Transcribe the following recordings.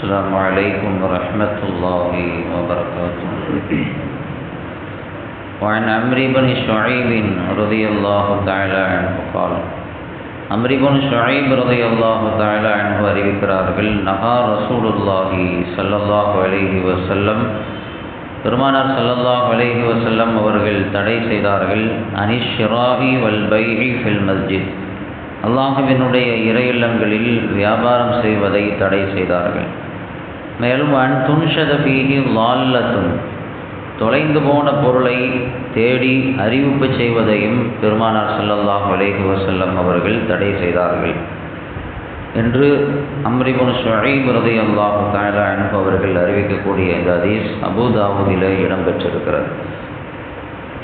السلام عليكم ورحمة الله وبركاته. وعن عمرو بن شعيب رضي الله تعالى عنه قال عمرو بن شعيب رضي الله تعالى عنه அறிவிக்கிறார்கள் நஹா ரசூலுல்லாஹி ஸல்லல்லாஹு அலைஹி வஸல்லம் பெருமானார் ஸல்லல்லாஹு அலைஹி வஸல்லம் அவர்கள் தடை செய்தார்கள் அனிஷ்ராஹி வல் பைஇ ஃபில் மஸ்ஜித், அல்லாஹ்வினுடைய இறையில்லங்களில் வியாபாரம் செய்வதை தடை செய்தார்கள். மேலும் அன் துன்ஷத ஃபீஹி லால்லத்துன், தொலைந்து போன பொருளை தேடி அறிவிப்பு செய்வதையும் பெருமானார் ஸல்லல்லாஹு அலைஹி வஸல்லம் அவர்கள் தடை செய்தார்கள் என்று அம்ர் இப்னு ஷுஐப் ரலியல்லாஹு தஆலா அன்ஹு அவர்கள் அறிவிக்கக்கூடிய இந்த ஹதீஸ் அபூ தாவூதிலே இடம்பெற்றிருக்கிறது.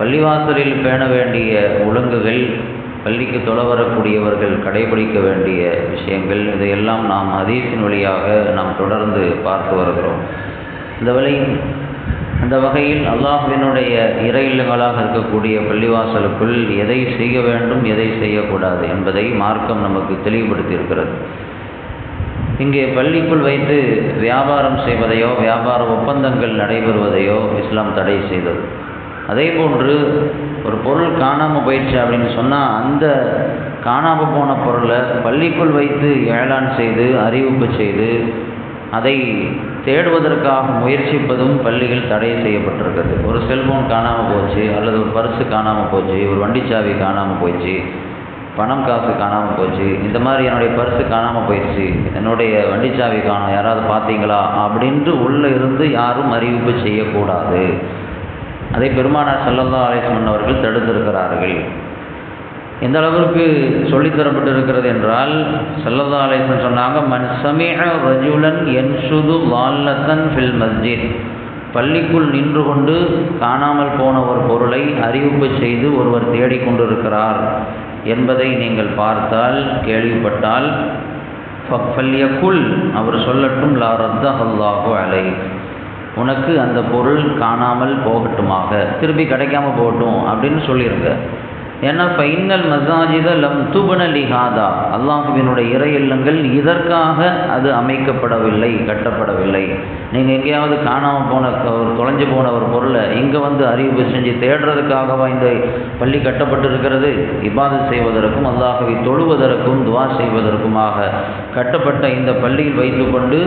பள்ளிவாசலில் பேண வேண்டிய ஒழுங்குகள், பள்ளிக்கு தொழ வரக்கூடியவர்கள் கடைபிடிக்க வேண்டிய விஷயங்கள், இதையெல்லாம் நாம் ஹதீஸின் வழியாக நாம் தொடர்ந்து பார்த்து வருகிறோம். அந்த வகையில் அல்லாஹ்வினுடைய இறை இல்லங்களாக இருக்கக்கூடிய பள்ளிவாசலுக்குள் எதை செய்ய வேண்டும், எதை செய்யக்கூடாது என்பதை மார்க்கம் நமக்கு தெளிவுபடுத்தி இருக்கிறது. இங்கே பள்ளிக்குள் வைத்து வியாபாரம் செய்வதையோ வியாபார ஒப்பந்தங்கள் நடைபெறுவதையோ இஸ்லாம் தடை செய்தது. அதே போன்று ஒரு பொருள் காணாமல் போயிடுச்சு அப்படின்னு சொன்னால் அந்த காணாமல் போன பொருளை பள்ளிக்குள் வைத்து ஏலான் செய்து அறிவிப்பு செய்து அதை தேடுவதற்காக முயற்சிப்பதும் பள்ளிகள் தடை செய்யப்பட்டிருக்கிறது. ஒரு செல்ஃபோன் காணாமல் போச்சு, அல்லது ஒரு பர்ஸு காணாமல் போச்சு, ஒரு வண்டிச்சாவி காணாமல் போயிடுச்சு, பணம் காசு காணாமல் போச்சு, இந்த மாதிரி என்னுடைய பர்ஸு காணாமல் போயிடுச்சு, என்னுடைய வண்டிச்சாவி காணோம், யாராவது பார்த்தீங்களா அப்படின்ட்டு உள்ளே இருந்து யாரும் அறிவிப்பு செய்யக்கூடாது. அதை பெருமானார் ஸல்லல்லாஹு அலைஹி வஸல்லம் அவர்கள் தடுத்திருக்கிறார்கள். எந்த அளவிற்கு சொல்லித்தரப்பட்டிருக்கிறது என்றால், ஸல்லல்லாஹு அலைஹி வஸல்லம் சொன்னாங்க, மன் சமிஅ ரஜுலன் யன்ஷுது லால்லத்தன் ஃபில் மஸ்ஜித், பள்ளிக்குள் நின்று கொண்டு காணாமல் போன ஒரு பொருளை அறிவிப்பு செய்து ஒருவர் தேடிக்கொண்டிருக்கிறார் என்பதை நீங்கள் பார்த்தால், கேள்விப்பட்டால், ஃபல்யகுல், அவர் சொல்லட்டும், லா ரத்தஹல்லாஹு அலைஹி, உனக்கு அந்த பொருள் காணாமல் போகட்டுமாக, திருப்பி கிடைக்காம போகட்டும் அப்படின்னு சொல்லியிருங்க. ஏன்னா ஃபைனல் மசாஜித லம் துபன லிஹாதா, அல்லாஹ்வினுடைய இறை இல்லங்கள் இதற்காக அது அமைக்கப்படவில்லை, கட்டப்படவில்லை. நீங்கள் எங்கேயாவது காணாமல் போன ஒரு தொலைஞ்சு போன ஒரு பொருளை இங்கே வந்து அறிவிப்பு செஞ்சு தேடுறதுக்காகவா இந்த பள்ளி கட்டப்பட்டிருக்கிறது? இபாதத் செய்வதற்கும் அல்லாஹ்வை தொழுவதற்கும் துவா செய்வதற்குமாக கட்டப்பட்ட இந்த பள்ளியில் வைத்துக்கொண்டு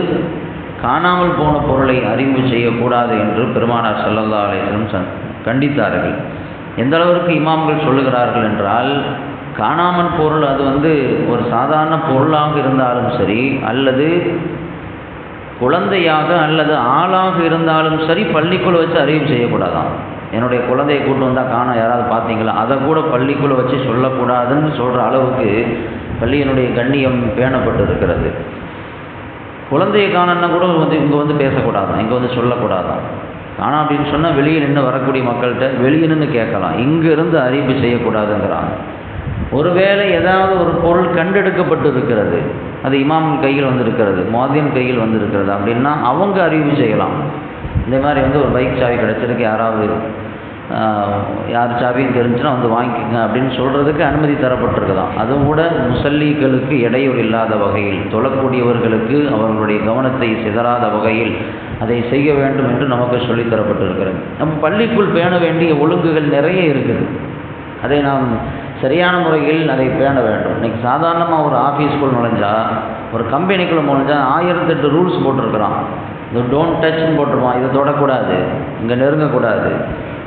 காணாமல் போன பொருளை அறிவு செய்யக்கூடாது என்று பெருமானார் ஸல்லல்லாஹு அலைஹி வஸல்லம் கண்டித்தார்கள். எந்த அளவிற்கு இமாம்கள் சொல்லுகிறார்கள் என்றால், காணாமல் பொருள் அது ஒரு சாதாரண பொருளாக இருந்தாலும் சரி, அல்லது குழந்தையாக அல்லது ஆளாக இருந்தாலும் சரி, பள்ளிக்குள்ளே வச்சு அறிவு செய்யக்கூடாதான். என்னுடைய குழந்தையை கூட்டு வந்தால் காணோம், யாராவது பார்த்தீங்களா, அதை கூட பள்ளிக்குள்ளே வச்சு சொல்லக்கூடாதுன்னு சொல்கிற அளவுக்கு பள்ளியினுடைய கண்ணியம் பேணப்பட்டு இருக்கிறது. குழந்தையை காணன்னா கூட இங்கே பேசக்கூடாதான், இங்கே சொல்லக்கூடாதான். ஆனால் அப்படின்னு சொன்னால் வெளியே நின்று வரக்கூடிய மக்கள்கிட்ட வெளியே நின்று கேட்கலாம், இங்கே இருந்து அறிவிப்பு செய்யக்கூடாதுங்கிறாங்க. ஒருவேளை ஏதாவது ஒரு பொருள் கண்டெடுக்கப்பட்டு இருக்கிறது, அது இமாம் கையில் வந்திருக்கிறது, முஅத்தின் கையில் வந்திருக்கிறது அப்படின்னா அவங்க அறிவிப்பு செய்யலாம். இந்த மாதிரி ஒரு பைக் சாவி கிடச்சிருக்கு, யாராவது யார் சாவின்னு தெரிஞ்சுன்னா வாங்கிக்கோங்க அப்படின்னு சொல்கிறதுக்கு அனுமதி தரப்பட்டிருக்குதான். அதுவும் கூட முசல்லிகளுக்கு இடையூறு இல்லாத வகையில், தொழக்கூடியவர்களுக்கு அவர்களுடைய கவனத்தை சிதறாத வகையில் அதை செய்ய வேண்டும் என்று நமக்கு சொல்லித்தரப்பட்டிருக்கிறது. நம்ம பள்ளிக்குள் பேண வேண்டிய ஒழுங்குகள் நிறைய இருக்குது. அதை நாம் சரியான முறையில் அதை பேண வேண்டும். இன்றைக்கி சாதாரணமாக ஒரு ஆஃபீஸ்க்குள் நுழைஞ்சா, ஒரு கம்பெனிக்குள்ளே நுழைஞ்சா 1008 ரூல்ஸ் போட்டிருக்கிறான். இது டோன்ட் டச்னு போட்டிருப்பான், இதை தொடக்கூடாது, இங்கே நெருங்கக்கூடாது,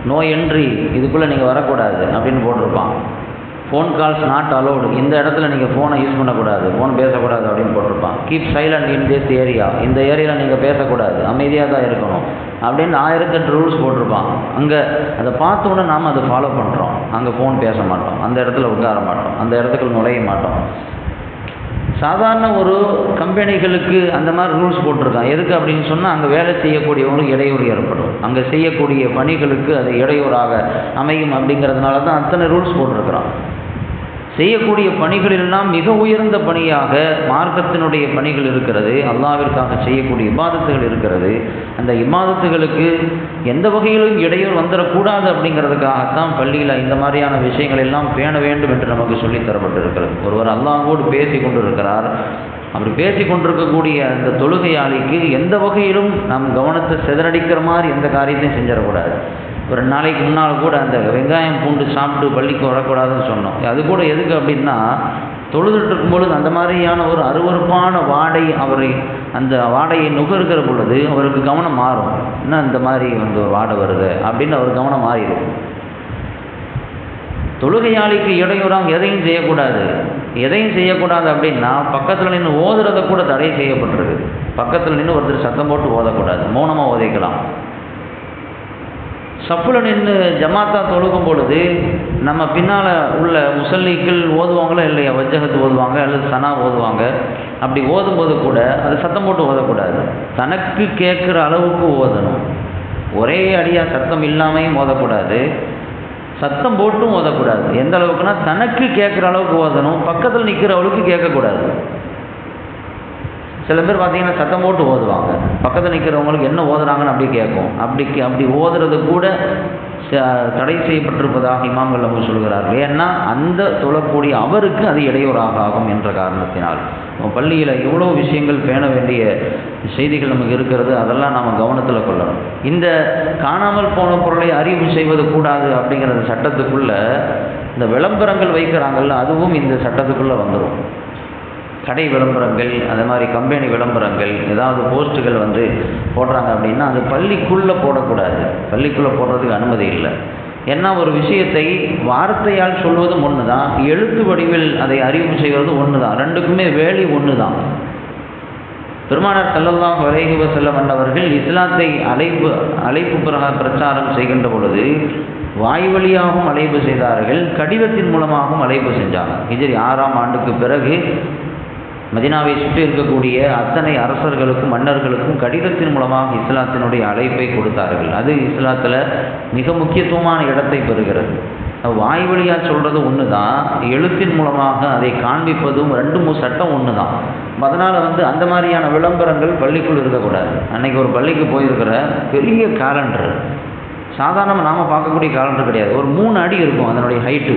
நோ என்ட்ரி, இதுக்குள்ளே நீங்கள் வரக்கூடாது அப்படின்னு போட்டிருப்பான். ஃபோன் கால்ஸ் நாட் அலோடு, இந்த இடத்துல நீங்கள் ஃபோனை யூஸ் பண்ணக்கூடாது, ஃபோன் பேசக்கூடாது அப்படின்னு போட்டிருப்பான். Keep silent in this area, இந்த ஏரியாவில் நீங்கள் பேசக்கூடாது, அமைதியாக தான் இருக்கணும் அப்படின்னு 1008 ரூல்ஸ் போட்டிருப்பான். அங்கே அதை பார்த்தோன்னே நாம் அதை ஃபாலோ பண்ணுறோம். அங்கே ஃபோன் பேச மாட்டோம், அந்த இடத்துல உட்கார மாட்டோம், அந்த இடத்துக்கு நுழைய மாட்டோம். சாதாரண ஒரு கம்பெனிகளுக்கு அந்த மாதிரி ரூல்ஸ் போட்டிருக்கான். எதுக்கு அப்படின்னு சொன்னால், அங்கே வேலை செய்யக்கூடியவங்களுக்கு இடையூறு ஏற்படும், அங்கே செய்யக்கூடிய பணிகளுக்கு அது இடையூறாக அமையும். அப்படிங்கிறதுனால தான் அத்தனை ரூல்ஸ் போட்டிருக்கிறான். செய்யக்கூடிய பணிகளெல்லாம் மிக உயர்ந்த பணியாக மார்க்கத்தினுடைய பணிகள் இருக்கிறது, அல்லாஹ்விற்காக செய்யக்கூடிய இபாதத்துகள் இருக்கிறது. அந்த இபாதத்துகளுக்கு எந்த வகையிலும் இடையூறு வந்துடக்கூடாது அப்படிங்கிறதுக்காகத்தான் பள்ளியில் இந்த மாதிரியான விஷயங்கள் எல்லாம் பேண வேண்டும் என்று நமக்கு சொல்லித் தரப்பட்டிருக்கிறது. ஒருவர் அல்லாஹ்வோடு பேசி கொண்டிருக்கிறார், அப்படி பேசி கொண்டிருக்கக்கூடிய அந்த தொழுகையாளிக்கு எந்த வகையிலும் நம் கவனத்தை சிதறடிக்கிற மாதிரி எந்த காரியத்தையும் செஞ்சிடக்கூடாது. ஒரு 2 நாளைக்கு முன்னால் கூட அந்த வெங்காயம் பூண்டு சாப்பிட்டு பள்ளிக்கு வரக்கூடாதுன்னு சொன்னோம். அது கூட எதுக்கு அப்படின்னா, தொழுதுட்டு இருக்கும்பொழுது அந்த மாதிரியான ஒரு அருவருப்பான வாடை அந்த வாடையை நுகர்கிற பொழுது அவருக்கு கவனம் மாறும். என்ன இந்த மாதிரி ஒரு வாடை வருது அப்படின்னு அவர் கவனம் மாறிடும். தொழுகையாளிக்கு இடையூறாக எதையும் செய்யக்கூடாது அப்படின்னா, பக்கத்தில் நின்று ஓதுறதை கூட தடை செய்யப்பட்டிருக்கு. பக்கத்தில் நின்று ஒருத்தர் சத்தம் போட்டு ஓதக்கூடாது, மௌனமாக ஓதிக்கலாம். சப்புல நின்று ஜமாத்தா தொழுகும் பொழுது நம்ம பின்னால் உள்ள முசல்லிகள் ஓதுவாங்களோ இல்லையா, வஜ்ஜகத்து ஓதுவாங்க அல்லது சனா ஓதுவாங்க. அப்படி ஓதும்போது கூட அது சத்தம் போட்டு ஓதக்கூடாது, தனக்கு கேட்குற அளவுக்கு ஓதணும். ஒரே அடியாக சத்தம் இல்லாமையும் ஓதக்கூடாது, சத்தம் போட்டும் ஓதக்கூடாது. எந்த அளவுக்குன்னா, தனக்கு கேட்குற அளவுக்கு ஓதணும், பக்கத்தில் நிற்கிறவளுக்கு கேட்கக்கூடாது. சில பேர் பார்த்தீங்கன்னா சத்தம் போட்டு ஓதுவாங்க, பக்கத்தில் நிற்கிறவங்களுக்கு என்ன ஓதுறாங்கன்னு அப்படி கேட்கும். அப்படி ஓதுறது கூட தடை செய்யப்பட்டிருப்பதாக இமாம்கள் அவங்க சொல்கிறார்கள். ஏன்னா அந்த தொழக்கூடிய அவருக்கு அது இடையூறாக ஆகும் என்ற காரணத்தினால். பள்ளியில் இவ்வளோ விஷயங்கள் பேண வேண்டிய செய்திகள் நமக்கு இருக்கிறது, அதெல்லாம் நாம் கவனத்தில் கொள்ளணும். இந்த காணாமல் போன பொருளை அறிவு செய்வது கூடாது அப்படிங்கிற சட்டத்துக்குள்ளே இந்த விளம்பரங்கள் வைக்கிறாங்கள்ல, அதுவும் இந்த சட்டத்துக்குள்ளே வந்துடும். கடை விளம்பரங்கள், அது மாதிரி கம்பெனி விளம்பரங்கள், ஏதாவது போஸ்ட்டுகள் போடுறாங்க அப்படின்னா அது பள்ளிக்குள்ளே போடக்கூடாது. பள்ளிக்குள்ளே போடுறதுக்கு அனுமதி இல்லை. ஏன்னா ஒரு விஷயத்தை வார்த்தையால் சொல்வதும் ஒன்று தான், எழுத்து வடிவில் அதை அறிவு செய்வதும் ஒன்று தான். ரெண்டுக்குமே வேலி ஒன்று தான். பெருமானார் ஸல்லல்லாஹு அலைஹி வஸல்லம் அவர்கள் இஸ்லாத்தை அழைப்பு பிரச்சாரம் செய்கின்ற பொழுது வாய் வழியாகவும் அழைப்பு செய்தார்கள், கடிதத்தின் மூலமாகவும் அழைப்பு செஞ்சாங்க. ஹிஜ்ரி 6ஆம் ஆண்டுக்கு பிறகு மதீனாவை சுற்றி இருக்கக்கூடிய அத்தனை அரசர்களுக்கும் மன்னர்களுக்கும் கடிதத்தின் மூலமாக இஸ்லாத்தினுடைய அழைப்பை கொடுத்தார்கள். அது இஸ்லாத்தில் மிக முக்கியத்துவமான இடத்தை பெறுகிறது. வாய் வழியாக சொல்கிறது ஒன்று தான், எழுத்தின் மூலமாக அதை காண்பிப்பதும் 2 சட்டம் ஒன்று தான். அதனால் அந்த மாதிரியான விளம்பரங்கள் பள்ளிக்குள் இருக்கக்கூடாது. அன்றைக்கி ஒரு பள்ளிக்கு போயிருக்கிற பெரிய கேலண்டர், சாதாரணமாக நாம் பார்க்கக்கூடிய கேலண்டர் கிடையாது, ஒரு 3 அடி இருக்கும் அதனுடைய ஹைட்டு,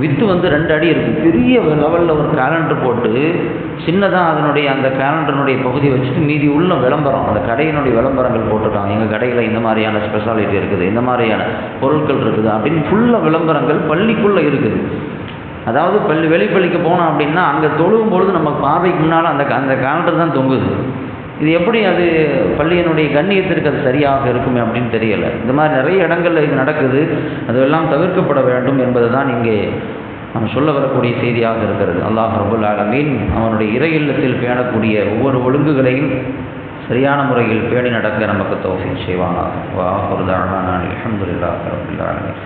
வித்து 2 அடி இருக்கும். பெரிய லெவலில் ஒரு கேலண்டர் போட்டு சின்னதாக அதனுடைய அந்த கேலண்டருடைய பகுதியை வச்சுட்டு மீதி உள்ள விளம்பரம், அந்த கடையினுடைய விளம்பரங்கள் போட்டிருக்காங்க. எங்கள் கடையில் இந்த மாதிரியான ஸ்பெஷாலிட்டி இருக்குது, இந்த மாதிரியான பொருட்கள் இருக்குது அப்படின்னு ஃபுல்லாக விளம்பரங்கள் பள்ளிக்குள்ளே இருக்குது. அதாவது வெளிப்பள்ளிக்கு போனோம் அப்படின்னா அங்கே தொழுவும் பொழுது நம்ம பார்வைக்கு முன்னால் அந்த கேலண்டர் தான் தொங்குது. இது எப்படி அது பள்ளியினுடைய கண்ணியத்திற்கு அது சரியாக இருக்குமே அப்படின்னு தெரியலை. இந்த மாதிரி நிறைய இடங்களில் இது நடக்குது. அதெல்லாம் தவிர்க்கப்பட வேண்டும் என்பது தான் இங்கே நம்ம சொல்ல வரக்கூடிய செய்தியாக இருக்கிறது. அல்லாஹ் ரப்பல் ஆலமீன் அவனுடைய இறை இல்லத்தில் பேணக்கூடிய ஒவ்வொரு ஒழுங்குகளையும் சரியான முறையில் பேணி நடக்க நமக்கு தௌஃபீக் செய்வானாக. வ ஆகிரு தஅவானா அல்ஹம்துலில்லாஹி ரப்பில் ஆலமீன்.